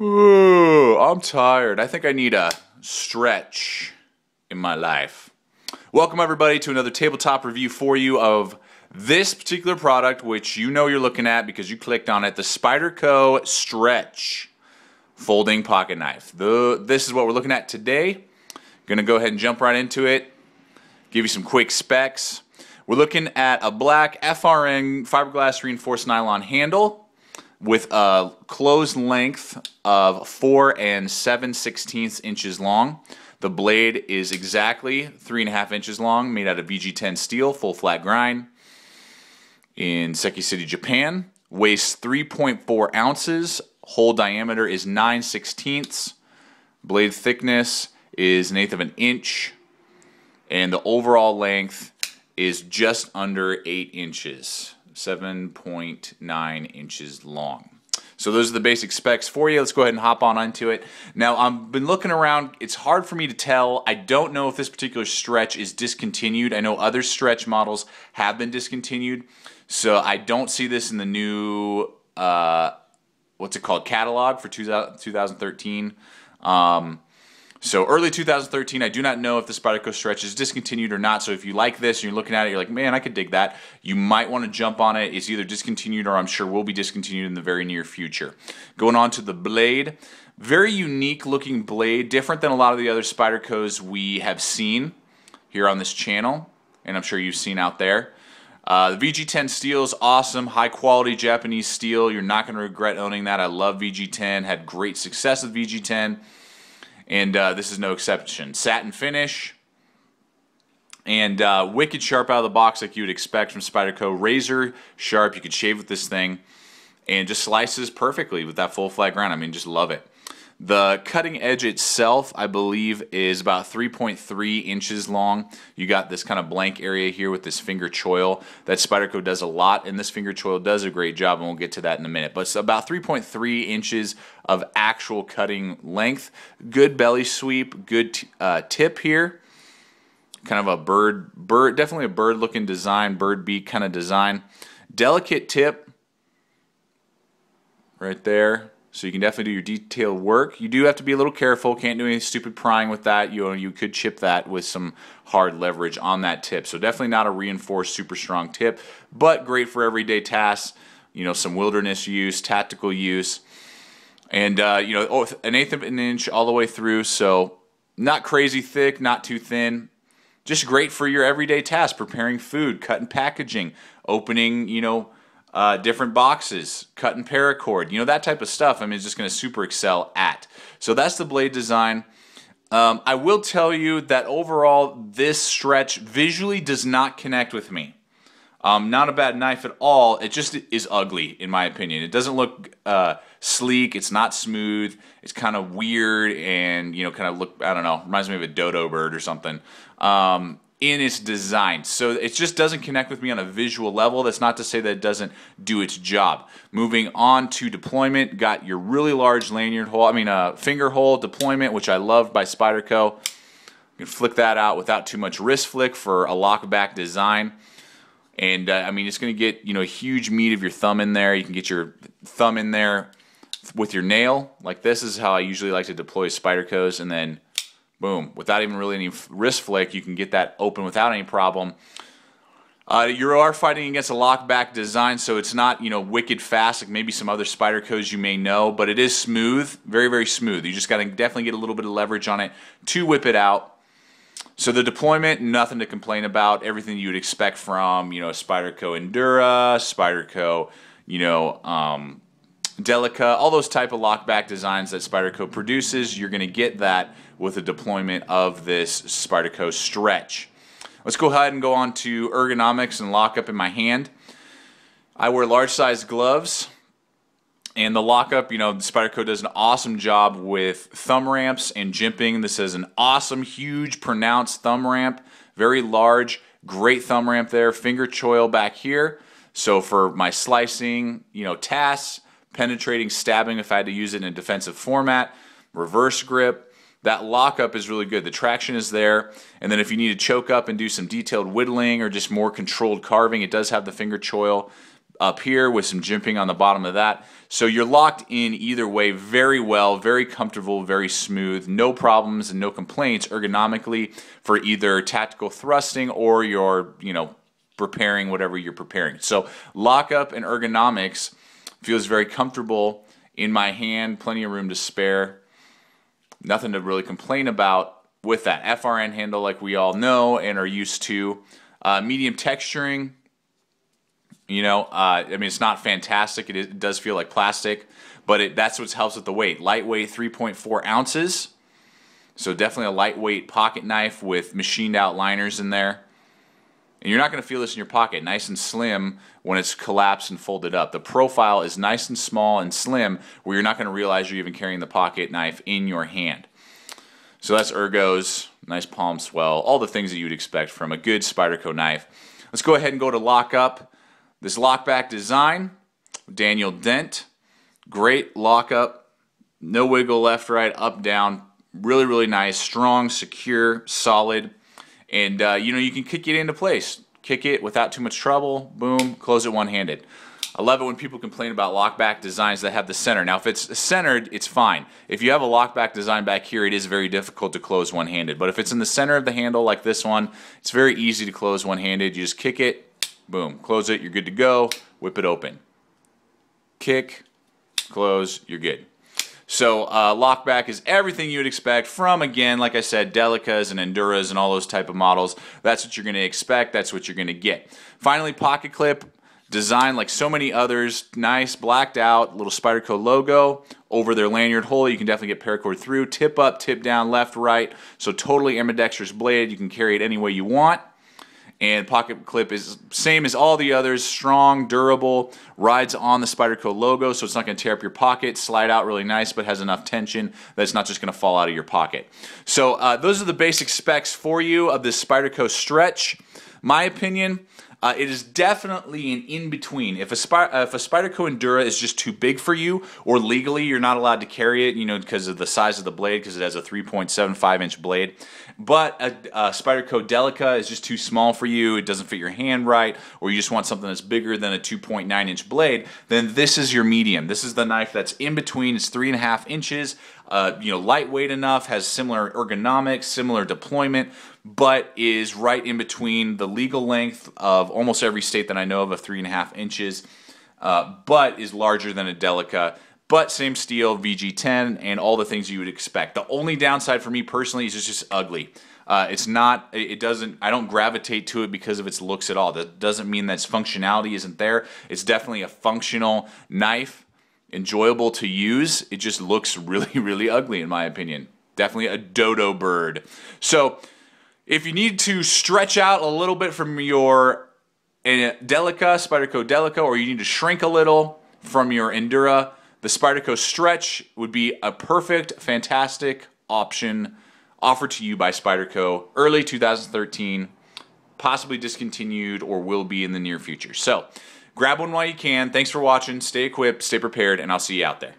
Ooh, I'm tired. I think I need a stretch in my life. Welcome everybody to another tabletop review for you of this particular product, which you know you're looking at because you clicked on it, the Spyderco Stretch Folding Pocket Knife. This is what we're looking at today. Gonna go ahead and jump right into it, give you some quick specs. We're looking at a black FRN fiberglass reinforced nylon handle with a closed length of 4 7/16 inches long. The blade is exactly 3.5 inches long, made out of Vg10 steel, full flat grind in Seki City, Japan. Weighs 3.4 ounces. Hole diameter is 9/16. Blade thickness is 1/8 of an inch. And the overall length is just under 8 inches. 7.9 inches long. So those are the basic specs for you. Let's go ahead and hop on into it. Now, I've been looking around. It's hard for me to tell. I don't know if this particular stretch is discontinued. I know other stretch models have been discontinued. So I don't see this in the new, what's it called, catalog for 2013. So early 2013, I do not know if the Spyderco Stretch is discontinued or not. So if you like this and you're looking at it, you're like, man, I could dig that. You might want to jump on it. It's either discontinued or I'm sure will be discontinued in the very near future. Going on to the blade. Very unique looking blade, different than a lot of the other Spydercos we have seen here on this channel, and I'm sure you've seen out there. The Vg10 steel is awesome, high quality Japanese steel. You're not going to regret owning that. I love Vg10, had great success with Vg10. And this is no exception. Satin finish and wicked sharp out of the box like you would expect from Spyderco. Razor sharp. You could shave with this thing and just slices perfectly with that full flat grind. I mean, just love it. The cutting edge itself, I believe, is about 3.3 inches long. You got this kind of blank area here with this finger choil that Spyderco does a lot, and this finger choil does a great job, and we'll get to that in a minute. But it's about 3.3 inches of actual cutting length. Good belly sweep, good tip here. Kind of a bird, definitely a bird-looking design, bird beak kind of design. Delicate tip right there. So you can definitely do your detailed work. You do have to be a little careful. Can't do any stupid prying with that. You could chip that with some hard leverage on that tip. So definitely not a reinforced super strong tip, but great for everyday tasks. You know, some wilderness use, tactical use, and you know, 1/8 of an inch all the way through. So not crazy thick, not too thin. Just great for your everyday tasks: preparing food, cutting packaging, opening, you know, different boxes, cutting paracord, you know, that type of stuff. I mean, it's just going to super excel at. So that's the blade design. I will tell you that overall, this stretch visually does not connect with me. Not a bad knife at all. It just is ugly, in my opinion. It doesn't look sleek. It's not smooth. It's kind of weird and, you know, kind of look, I don't know, reminds me of a dodo bird or something. In its design. So it just doesn't connect with me on a visual level. That's not to say that it doesn't do its job. Moving on to deployment, got your really large lanyard hole, finger hole deployment, which I love by Spyderco. You can flick that out without too much wrist flick for a lock back design. And I mean, it's going to get, you know, a huge meat of your thumb in there. You can get your thumb in there with your nail. Like this is how I usually like to deploy Spydercos, and then boom, without even really any wrist flick, you can get that open without any problem. You are fighting against a lockback design, so it's not, you know, wicked fast like maybe some other Spydercos you may know, but it is smooth, very, very smooth. You just got to definitely get a little bit of leverage on it to whip it out. So the deployment, nothing to complain about. Everything you would expect from, you know, Spyderco Endura, Spyderco, you know, Delica, all those type of lockback designs that Spyderco produces, you're going to get that with the deployment of this Spyderco Stretch. Let's go ahead and go on to ergonomics and lockup in my hand. I wear large size gloves, and the lockup, you know, Spyderco does an awesome job with thumb ramps and jimping. This is an awesome, huge, pronounced thumb ramp, very large, great thumb ramp there. Finger choil back here, so for my slicing, you know, tasks, penetrating, stabbing if I had to use it in a defensive format, reverse grip. That lockup is really good. The traction is there, and then if you need to choke up and do some detailed whittling or just more controlled carving, it does have the finger choil up here with some jimping on the bottom of that. So you're locked in either way very well, very comfortable, very smooth, no problems and no complaints ergonomically for either tactical thrusting or your, preparing whatever you're preparing. So lockup and ergonomics feels very comfortable in my hand, plenty of room to spare. Nothing to really complain about with that FRN handle like we all know and are used to. Medium texturing, I mean, it's not fantastic. It does feel like plastic, but that's what helps with the weight. Lightweight, 3.4 ounces. So definitely a lightweight pocket knife with machined out liners in there. And you're not going to feel this in your pocket. Nice and slim when it's collapsed and folded up. The profile is nice and small and slim where you're not going to realize you're even carrying the pocket knife in your hand. So that's ergos, nice palm swell, all the things that you'd expect from a good Spyderco knife. Let's go ahead and go to lockup. This lockback design, Daniel Dent, great lockup, no wiggle left, right, up, down, really, really nice, strong, secure, solid, and you can kick it into place. Kick it without too much trouble, boom, close it one-handed. I love it when people complain about lockback designs that have the center. Now, if it's centered, it's fine. If you have a lockback design back here, it is very difficult to close one-handed. But if it's in the center of the handle like this one, it's very easy to close one-handed. You just kick it, boom, close it, you're good to go, whip it open. Kick, close, you're good. So lockback is everything you would expect from, again, like I said, Delicas and Enduras and all those type of models. That's what you're going to expect. That's what you're going to get. Finally, pocket clip. Design like so many others, nice, blacked out, little Spyderco logo over their lanyard hole. You can definitely get paracord through, tip up, tip down, left, right. So totally ambidextrous blade. You can carry it any way you want. And pocket clip is same as all the others, strong, durable, rides on the Spyderco logo, so it's not going to tear up your pocket, slide out really nice, but has enough tension that it's not just going to fall out of your pocket. So those are the basic specs for you of this Spyderco Stretch. My opinion, it is definitely an in-between. If a Spyderco Endura is just too big for you, or legally you're not allowed to carry it, because of the size of the blade, because it has a 3.75-inch blade, but a Spyderco Delica is just too small for you, it doesn't fit your hand right, or you just want something that's bigger than a 2.9-inch blade, then this is your medium. This is the knife that's in between. It's 3.5 inches, lightweight enough, has similar ergonomics, similar deployment, but is right in between the legal length of almost every state that I know of 3.5 inches, but is larger than a Delica, but same steel, Vg10, and all the things you would expect. The only downside for me personally is it's just ugly. I don't gravitate to it because of its looks at all. That doesn't mean that its functionality isn't there. It's definitely a functional knife, enjoyable to use. It just looks really, really ugly in my opinion. Definitely a dodo bird. So if you need to stretch out a little bit from your Delica, Spyderco Delica, or you need to shrink a little from your Endura, the Spyderco Stretch would be a perfect, fantastic option offered to you by Spyderco early 2013, possibly discontinued or will be in the near future. So grab one while you can. Thanks for watching. Stay equipped, stay prepared, and I'll see you out there.